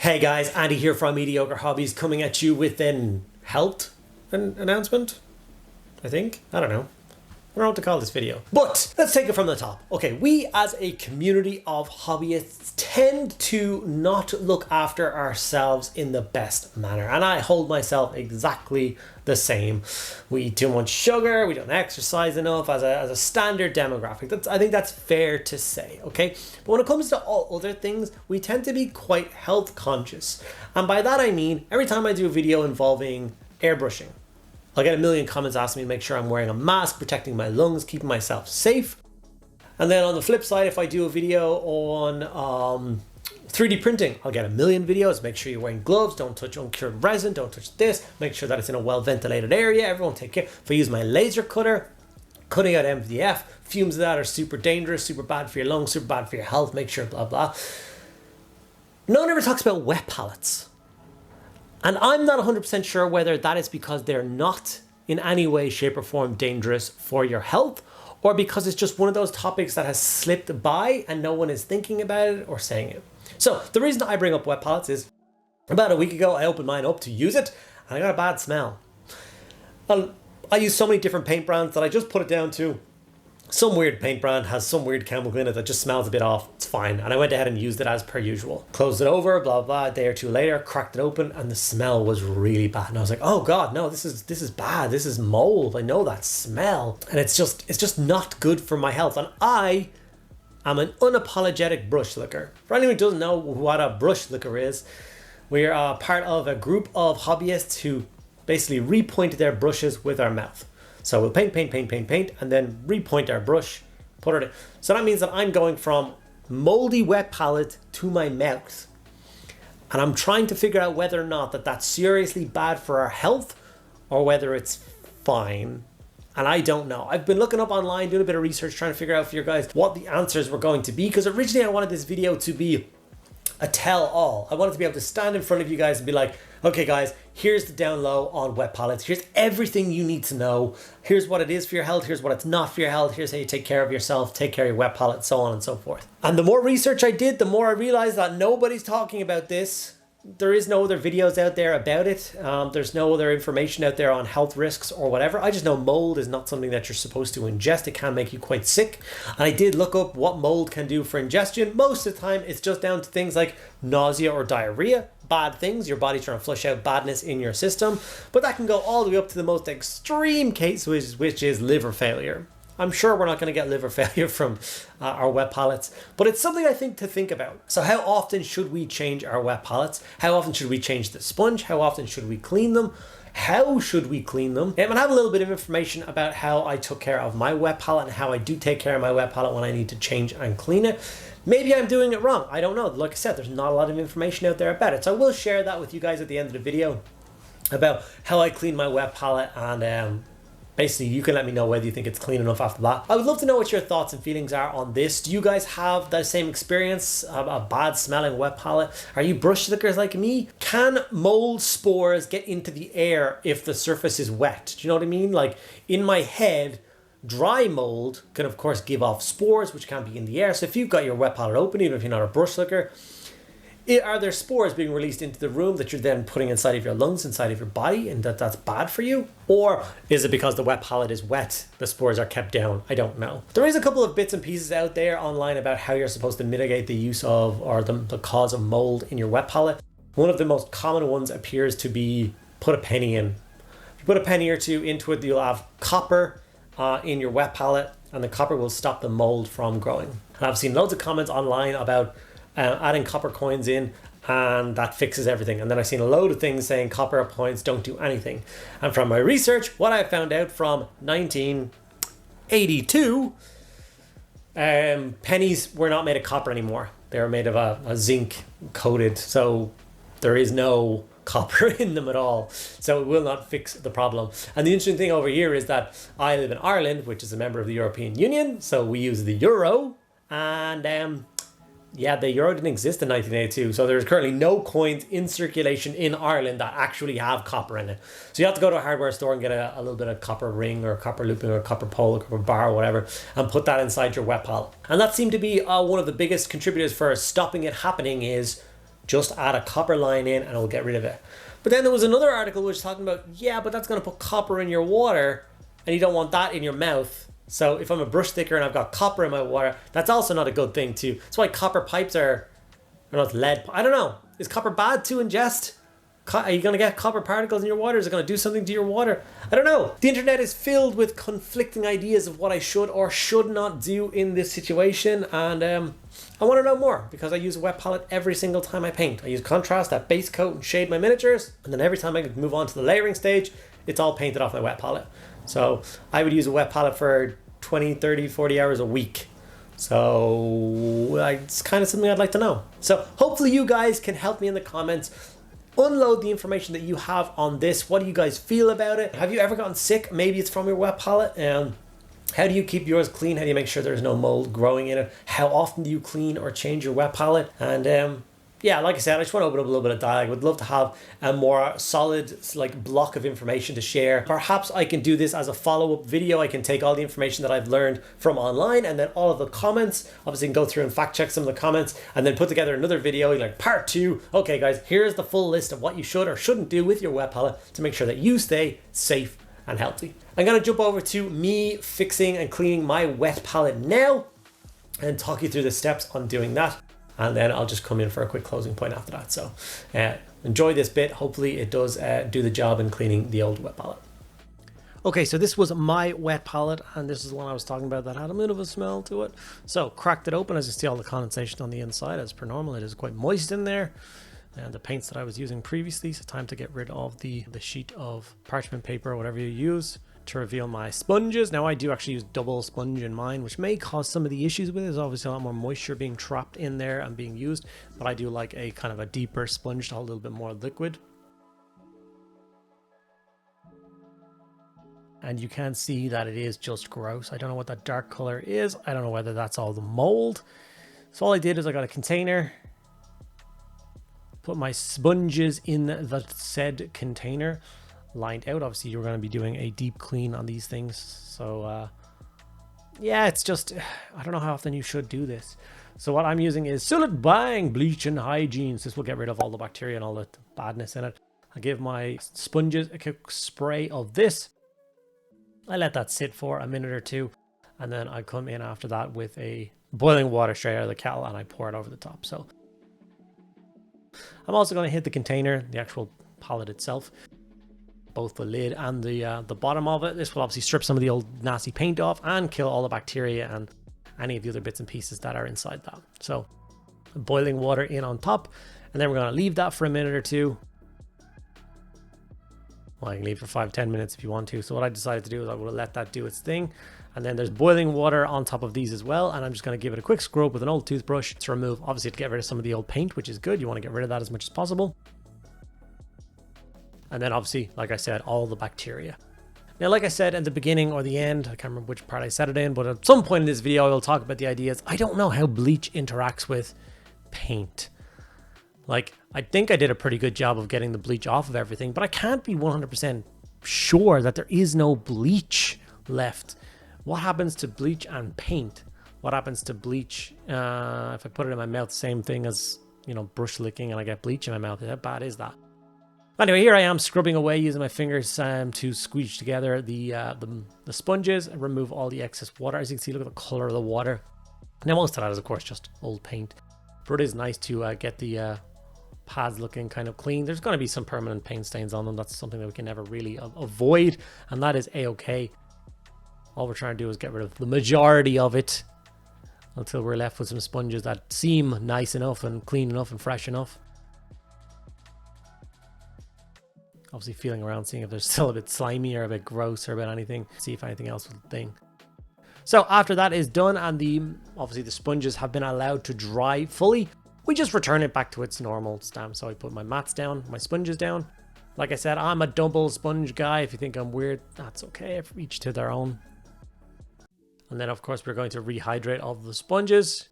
Hey guys, Andy here from Mediocre Hobbies coming at you with an health announcement, I think. I don't know what to call this video. But let's take it from the top. Okay, we as a community of hobbyists tend to not look after ourselves in the best manner. And I hold myself exactly the same. We eat too much sugar, we don't exercise enough as a standard demographic. I think that's fair to say, okay? But when it comes to all other things, we tend to be quite health conscious. And by that I mean, every time I do a video involving airbrushing, I'll get a million comments asking me to make sure I'm wearing a mask, protecting my lungs, keeping myself safe. And then on the flip side, if I do a video on 3D printing, I'll get a million videos. Make sure you're wearing gloves, don't touch uncured resin, don't touch this, make sure that it's in a well-ventilated area, everyone take care. If I use my laser cutter, cutting out MDF, fumes of that are super dangerous, super bad for your lungs, super bad for your health, make sure blah, blah. No one ever talks about wet palettes. And I'm not 100% sure whether that is because they're not in any way, shape or form dangerous for your health, or because it's just one of those topics that has slipped by and no one is thinking about it or saying it. So the reason I bring up wet palettes is about a week ago, I opened mine up to use it and I got a bad smell. I use so many different paint brands that I just put it down to some weird paint brand has some weird chemical in it that just smells a bit off. It's fine. And I went ahead and used it as per usual. Closed it over, blah, blah, a day or two later, cracked it open and the smell was really bad. And I was like, oh God, no, this is bad. This is mold. I know that smell. And it's just not good for my health. And I am an unapologetic brush licker. For anyone who doesn't know what a brush licker is, we're part of a group of hobbyists who basically repoint their brushes with our mouth. So we'll paint, and then repoint our brush, put it in. So that means that I'm going from moldy wet palette to my mouth. And I'm trying to figure out whether or not that's seriously bad for our health or whether it's fine. And I don't know. I've been looking up online, doing a bit of research, trying to figure out for you guys what the answers were going to be. Because originally I wanted this video to be a tell-all. I wanted to be able to stand in front of you guys and be like, okay guys, here's the down low on wet palettes. Here's everything you need to know. Here's what it is for your health. Here's what it's not for your health. Here's how you take care of yourself, take care of your wet palette, so on and so forth. And the more research I did, the more I realized that nobody's talking about this. There is no other videos out there about it. There's no other information out there on health risks or whatever. I just know mold is not something that you're supposed to ingest. It can make you quite sick. And I did look up what mold can do for ingestion. Most of the time, it's just down to things like nausea or diarrhea. Bad things, your body's trying to flush out badness in your system. But that can go all the way up to the most extreme case, which is liver failure. I'm sure we're not going to get liver failure from our wet palettes, but it's something I think to think about. So how often should we change our wet palettes? How often should we change the sponge? How often should we clean them? How should we clean them? And I have a little bit of information about how I took care of my wet palette and how I do take care of my wet palette when I need to change and clean it. Maybe I'm doing it wrong. I don't know. Like I said, there's not a lot of information out there about it. So I will share that with you guys at the end of the video about how I clean my wet palette, and basically, you can let me know whether you think it's clean enough after that. I would love to know what your thoughts and feelings are on this. Do you guys have that same experience of a bad smelling wet palette? Are you brush lickers like me? Can mold spores get into the air if the surface is wet? Do you know what I mean? Like in my head, dry mold can of course give off spores, which can be in the air. So if you've got your wet palette open, even if you're not a brush licker, are there spores being released into the room that you're then putting inside of your lungs, inside of your body, and that's bad for you? Or is it because the wet palette is wet, the spores are kept down? I don't know. There is a couple of bits and pieces out there online about how you're supposed to mitigate the use of or the cause of mold in your wet palette. One of the most common ones appears to be put a penny in. If you put a penny or two into it, you'll have copper in your wet palette, and the copper will stop the mold from growing. And I've seen loads of comments online about adding copper coins in and that fixes everything. And then I've seen a load of things saying copper coins don't do anything. And from my research, what I found out from 1982, pennies were not made of copper anymore. They were made of a zinc coated. So there is no copper in them at all. So it will not fix the problem. And the interesting thing over here is that I live in Ireland, which is a member of the European Union. So we use the euro, and yeah, the euro didn't exist in 1982, so there's currently no coins in circulation in Ireland that actually have copper in it. So you have to go to a hardware store and get a little bit of copper ring or copper looping or copper pole or copper bar or whatever and put that inside your wet palette. And that seemed to be one of the biggest contributors for stopping it happening is just add a copper line in and it'll get rid of it. But then there was another article which was talking about, yeah, but that's going to put copper in your water and you don't want that in your mouth. So if I'm a brush sticker and I've got copper in my water, that's also not a good thing too. That's why copper pipes are, I don't know, it's lead. I don't know. Is copper bad to ingest? Are you going to get copper particles in your water? Is it going to do something to your water? I don't know. The internet is filled with conflicting ideas of what I should or should not do in this situation. And I want to know more because I use a wet palette every single time I paint. I use contrast, that base coat, and shade my miniatures. And then every time I move on to the layering stage, it's all painted off my wet palette. So I would use a wet palette for 20, 30, 40 hours a week. So it's kind of something I'd like to know. So hopefully you guys can help me in the comments. Unload the information that you have on this. What do you guys feel about it? Have you ever gotten sick? Maybe it's from your wet palette. How do you keep yours clean? How do you make sure there's no mold growing in it? How often do you clean or change your wet palette? And yeah, like I said, I just want to open up a little bit of dialogue. I would love to have a more solid block of information to share. Perhaps I can do this as a follow-up video. I can take all the information that I've learned from online and then all of the comments. Obviously, you can go through and fact check some of the comments and then put together another video like part 2. Okay, guys, here's the full list of what you should or shouldn't do with your wet palette to make sure that you stay safe and healthy. I'm going to jump over to me fixing and cleaning my wet palette now and talk you through the steps on doing that. And then I'll just come in for a quick closing point after that. So enjoy this bit. Hopefully it does do the job in cleaning the old wet palette. Okay, so this was my wet palette, and this is the one I was talking about that had a bit of a smell to it. So cracked it open, as you see all the condensation on the inside. As per normal, it is quite moist in there. And the paints that I was using previously, so time to get rid of the sheet of parchment paper or whatever you use to reveal my sponges. Now I do actually use double sponge in mine, which may cause some of the issues with it. There's obviously a lot more moisture being trapped in there and being used, but I do like a kind of a deeper sponge to hold a little bit more liquid. And you can see that it is just gross. I don't know what that dark color is. I don't know whether that's all the mold. So all I did is I got a container, put my sponges in the said container, lined out. Obviously you're going to be doing a deep clean on these things, so yeah, it's just, I don't know how often you should do this. So what I'm using is Sulit Bang Bleach and Hygiene. So this will get rid of all the bacteria and all the badness in it. I give my sponges a quick spray of this. I let that sit for a minute or two, and then I come in after that with a boiling water straight out of the kettle and I pour it over the top. So I'm also going to hit the container, the actual palette itself, both the lid and the bottom of it. This will obviously strip some of the old nasty paint off and kill all the bacteria and any of the other bits and pieces that are inside that. So boiling water in on top, and then we're going to leave that for a minute or two. Well, you can leave for 5-10 minutes if you want to. So what I decided to do is I will let that do its thing. And then there's boiling water on top of these as well. And I'm just going to give it a quick scrub with an old toothbrush to remove, obviously to get rid of some of the old paint, which is good. You want to get rid of that as much as possible. And then obviously, like I said, all the bacteria. Now, like I said at the beginning or the end, I can't remember which part I said it in, but at some point in this video, I will talk about the ideas. I don't know how bleach interacts with paint. Like, I think I did a pretty good job of getting the bleach off of everything, but I can't be 100% sure that there is no bleach left. What happens to bleach and paint? What happens to bleach if I put it in my mouth? Same thing as, you know, brush licking and I get bleach in my mouth. How bad is that? Anyway, here I am scrubbing away using my fingers to squeeze together the sponges and remove all the excess water. As you can see, look at the color of the water. Now, most of that is, of course, just old paint, but it is nice to get the pads looking kind of clean. There's going to be some permanent paint stains on them. That's something that we can never really avoid, and that is a-okay. All we're trying to do is get rid of the majority of it until we're left with some sponges that seem nice enough and clean enough and fresh enough. Obviously feeling around, seeing if they're still a bit slimy or a bit gross or about anything. See if anything else will thing. So after that is done and obviously the sponges have been allowed to dry fully, we just return it back to its normal stamp. So I put my mats down, my sponges down. Like I said, I'm a double sponge guy. If you think I'm weird, that's okay. Each to their own. And then of course we're going to rehydrate all of the sponges.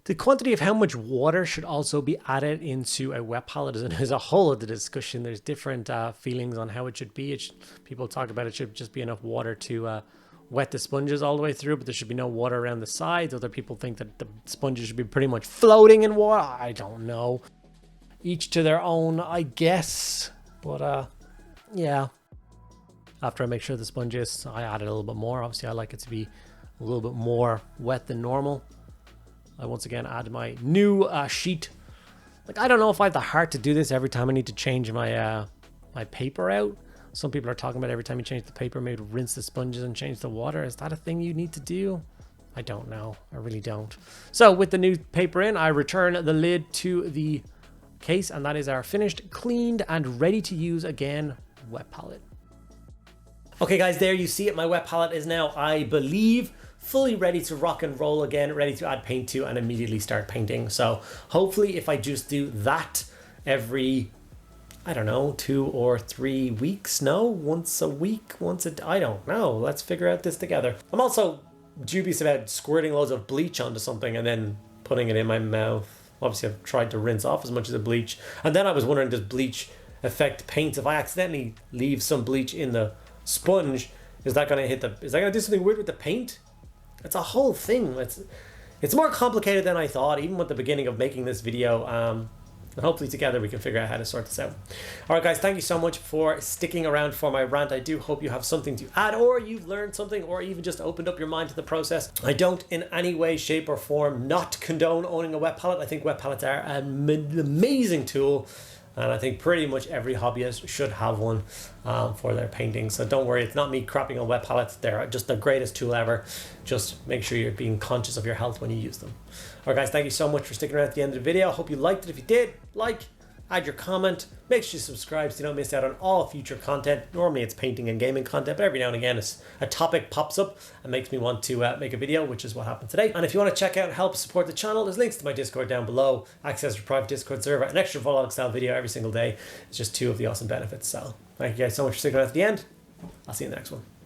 The quantity of how much water should also be added into a wet palette is a whole other discussion. There's different feelings on how it should be. People talk about it should just be enough water to wet the sponges all the way through, but there should be no water around the sides. Other people think that the sponges should be pretty much floating in water. I don't know. Each to their own, I guess. But yeah. After I make sure the sponge is, I added a little bit more. Obviously, I like it to be a little bit more wet than normal. I once again add my new sheet. Like, I don't know if I have the heart to do this every time I need to change my my paper out. Some people are talking about every time you change the paper, maybe rinse the sponges and change the water. Is that a thing you need to do? I don't know. I really don't. So with the new paper in, I return the lid to the case, and that is our finished, cleaned, and ready to use again wet palette. Okay guys, there you see it. My wet palette is now, I believe, fully ready to rock and roll again, ready to add paint to and immediately start painting. So hopefully if I just do that every, I don't know, 2 or 3 weeks, no, once a week, I don't know. Let's figure out this together. I'm also dubious about squirting loads of bleach onto something and then putting it in my mouth. Obviously I've tried to rinse off as much as the bleach. And then I was wondering, does bleach affect paint? If I accidentally leave some bleach in the sponge, is that going to do something weird with the paint? It's a whole thing. It's more complicated than I thought, even with the beginning of making this video. And hopefully together we can figure out how to sort this out. All right, guys, thank you so much for sticking around for my rant. I do hope you have something to add, or you've learned something, or even just opened up your mind to the process. I don't in any way, shape, or form not condone owning a wet palette. I think wet palettes are an amazing tool. And I think pretty much every hobbyist should have one for their painting. So don't worry, it's not me crapping on wet palettes. They're just the greatest tool ever. Just make sure you're being conscious of your health when you use them. All right, guys, thank you so much for sticking around at the end of the video. I hope you liked it. If you did, like, add your comment, make sure you subscribe so you don't miss out on all future content. Normally it's painting and gaming content, but every now and again a topic pops up and makes me want to make a video, which is what happened today. And if you want to check out and help support the channel, there's links to my Discord down below, access to a private Discord server, an extra vlog style video every single day. It's just 2 of the awesome benefits. So thank you guys so much for sticking around at the end. I'll see you in the next one.